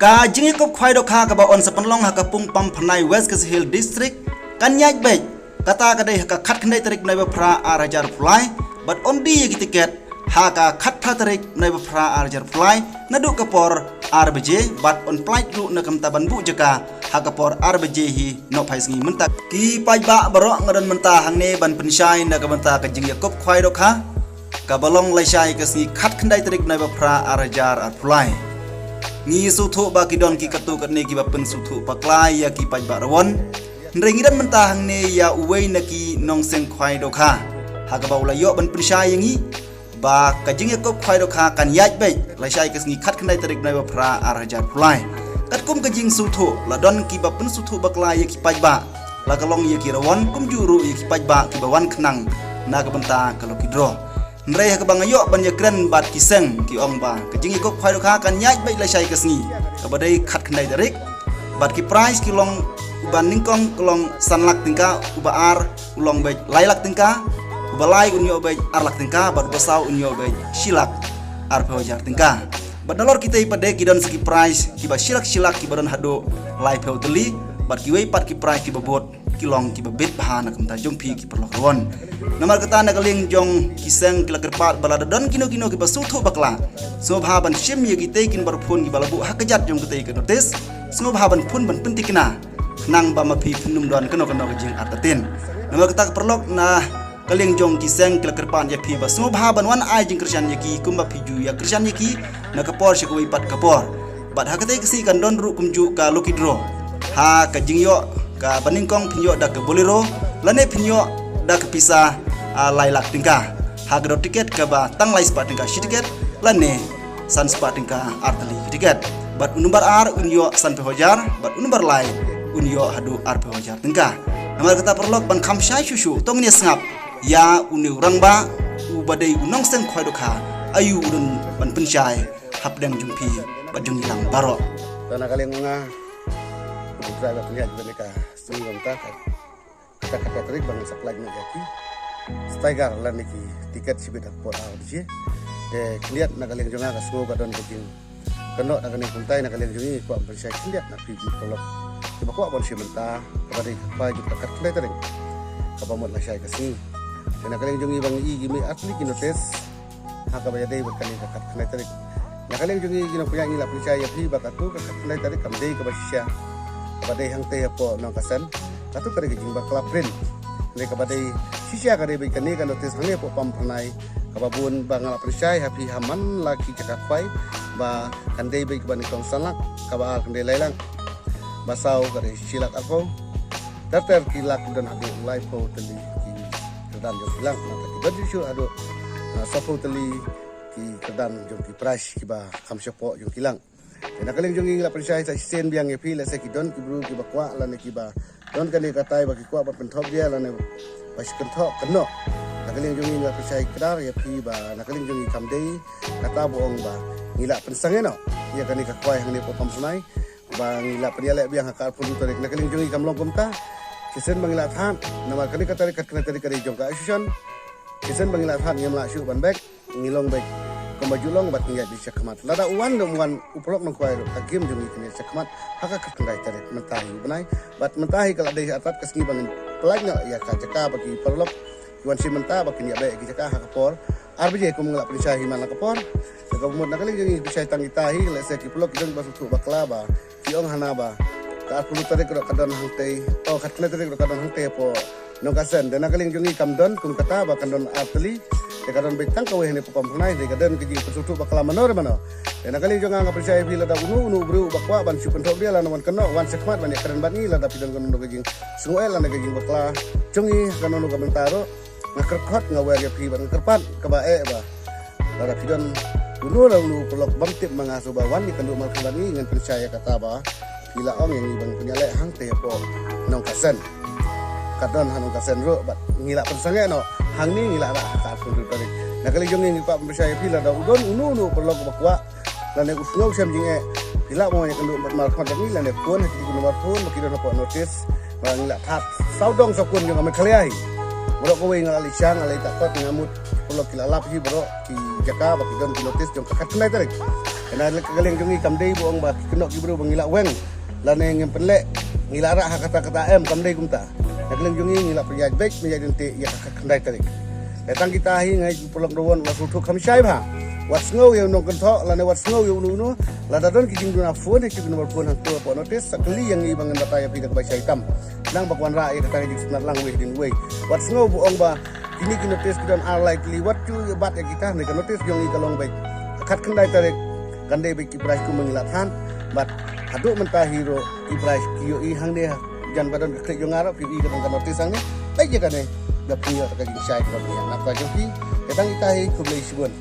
Ka jingi kop khwai do kha ka ba on sapanlong ha ka pung pam phanai West Kes Hill District kan nyaj bej kata ka dei ha ka khat khnai tarik nai ba phra arajar fly but on di gi tiket ha ka khat tha tarik nai ba phra arajar fly na du ka por arbj but on flight ru na kam ta ban bu jaka ha ka por arbj hi no phai sngi mentak ki pai ba baro ngadan menta hang ne ban penshai na ka menta ka jingi kop khwai do kha ka balong lai shai ka sngi khat khnai tarik nai ba phra arajar fly Ngi suthu ba kidon ki katu katne ki ba pen suthu paklai ya ki paj ba rawon nrengidan mentah ne ya uwei na ki nong seng khwai do kha ha ka ba ula yo ban pinsha yangi ba ka jing ko khwai do kha kan yaj be la shai ka sngi khat khnai tarik nai ba phra arajar pulai kat kum ka jing suthu la don ki ba pen suthu paklai ya ki paj ba la ka long ya ki rawon kum juru ya ki paj ba ki ba wan khnang na ka banta ka lo ki dro Nrei ha kabang ayo ban yakren bat kiseng ki ong ba ka jingi kop phai do kha kan nyaj bai la shai ka sngi ka badai khat khnai darik bat ki price ki long ban ningkong long sanlak tingka uba ar ulong bai lailak tingka uba lai unyo bai arlak tingka bat basau unyo bai silak ar phajar tingka bat dolor kita ipade ki don segi price ki ba silak ki badan hado lai phau teli bat ki wei pat ki price ki babot kilong ki babet bahana kamta jompi ki perlok ron namar kata na kaling jong kiseng kila kerpat balada don kino ki basutho bakla so bhaban shim ye gite kin barphun ki balabu hakajat jong kite ki notis so bhaban phun ban pentikna nang ba mapi phunum don kano jing artatin namar kata perlok na kaling jong kiseng kila kerpan ya phi baso bhaban wan ai jing krisyan ye ki kumba phiju ya krisyan ye ki na kapor shi ko pat kapor bat hakate kisi kan don ru kumju ka lokidro ha ka jingyo ka baningkong pinyo dak bolero lane pinyo dak pisa lailak tingka hagro tiket ka ba tang lai spa tingka shi tiket lane san spa tingka artali tiket bat unumbar ar unyo san pehojar bat unumbar lai unyo hadu ar pehojar tingka namar kata perlok ban kham shai shushu tong ne sngap ya uni urang ba u badai unong seng khoi do kha ayu udun ban penshai hapdeng jumpi bajung hilang baro tanah kalian nga putra ba kuliah mereka sungguh tak kata tarik bangun supply nak yaki stiker lah niki tiket si bedak por audisi de lihat nak kalian jonga ka semua kadon kucing keno nak kalian kuntai nak kalian jongi ko am percaya lihat nak pi polok tiba ko abon si menta kepada pa juga kat kle taring apa mod lah syai kasi dan nak kalian jongi bang i gimi atli kinotes haka ba dai berkali kat kle taring nak kalian jongi gino punya ni lah percaya pi bakatu kat kle taring kam dai ke basya kepada hang teh po nang kasan katu kare jing bakla print ne kepada sisia kare be kani kan notis hange po pam pranai kababun bangala persai happy haman laki cakap pai ba kandai be kebani kong salak kaba kandai lailang basau kare silak aku daftar kilak dan hadu live po teli ki kedan jo hilang mata ki baju syu adu sapo teli ki kedan jo ki price ki ba kam syapo jo hilang nak kaling jongi la persai sa sen biang e pila sa kidon ki bru ki bakwa la ne ki ba don kan ni katai ba ki kwa ba penthop dia la ne ba sikenthok keno nak kaling jongi la persai krar ya pi ba nak kaling jongi kamdei kata boong ba ngila pensang eno ya kan ni ka kwai hang ni po pamsunai ba ngila priale biang hakar pulu tarik nak kaling jongi kamlong komta kisen bangila than nama kani ka tarik kena tarik kari jong ka asusan kisen bangila than ngimla syu ban bek ngilong bek kembajulong bat ngiat di sakmat lada uwan dom wan uplok nang kwai tagim jungi kini sakmat haka katandai tarik mentahi benai bat mentahi kala dei atat kasngi bangin pelagna ya ka jaka bagi perlok yuan si menta bagi ya baik jaka haka por arbije ko mengla prisha himan kapor ka mud nakaling jungi bisai tangitahi le se ki pelok dong basutu bakla ba kiong hana ba ka pulu tarik ro kadon hangtei o katna tarik ro kadon hangtei po nokasen dan nakaling jungi kamdon kum kata ba kadon atli kadon betang ko hene pupam punai de kadon ki pesutu bakla manor mano dan kali jonga nga percaya bila da unu bru bakwa ban supen tok dia la non keno wan sekmat ban keren ban ni la da pidon kono gajing sunguel la gajing bakla jongi kano no komentaro ngakerkot ngawer ya pi ban kerpat ka bae ba la da pidon unu pelok bangtip mangaso ba wan ni kandu mal ni ngan percaya kata ba bila ong yang ibang punya lek hang te po nong kasen kadon hanong kasen ro bat ngila persange no hang ni ngila ra ka pun tadi nak kali jongi ni pak percaya pila da udon unu pelok bakwa lan ne usno sem jinge pila mo nya kendu mal khot ni lan ne pun ki nomor pun baki do po notice bang ngila that saudong sokun jong ame khliai bro ko we ngali chang ngali takot ngamut pelok kila lap hi bro ki jaka baki don notice jong kakat nai tarik Kena galeng jongi kamdei buang ba kenok gibru bangila weng. Lane ngem penlek ngila rak kata-kata em kamdei kumta. Galeng jongi ngila perjaj baik menjadi nanti ya kendai tarik. Datang kita hi ngai pulang dawon la sutu khamshai ba. Wat ngau yang nong kentok lane wat ngau yang unu la dadon ki jingdu na phone ki nomor phone hang tu po notice sakli yang ibang data ya pida ka hitam. Nang bakwan ra ya kata di sunat lang we din we. Wat ngau buang ba kini ki notice kidan are likely what to bat ya kita ne ka notice jongi kalong baik. Khat kendai tarik kandai baik ibras ku mengilathan bat haduk mentah hero ibras kiyo i hang dia jan badan klik jong arab ki ka notice hang ni baik je kan ne da punya ka jing syai ka nak ka joki datang kita hi ku beli sibun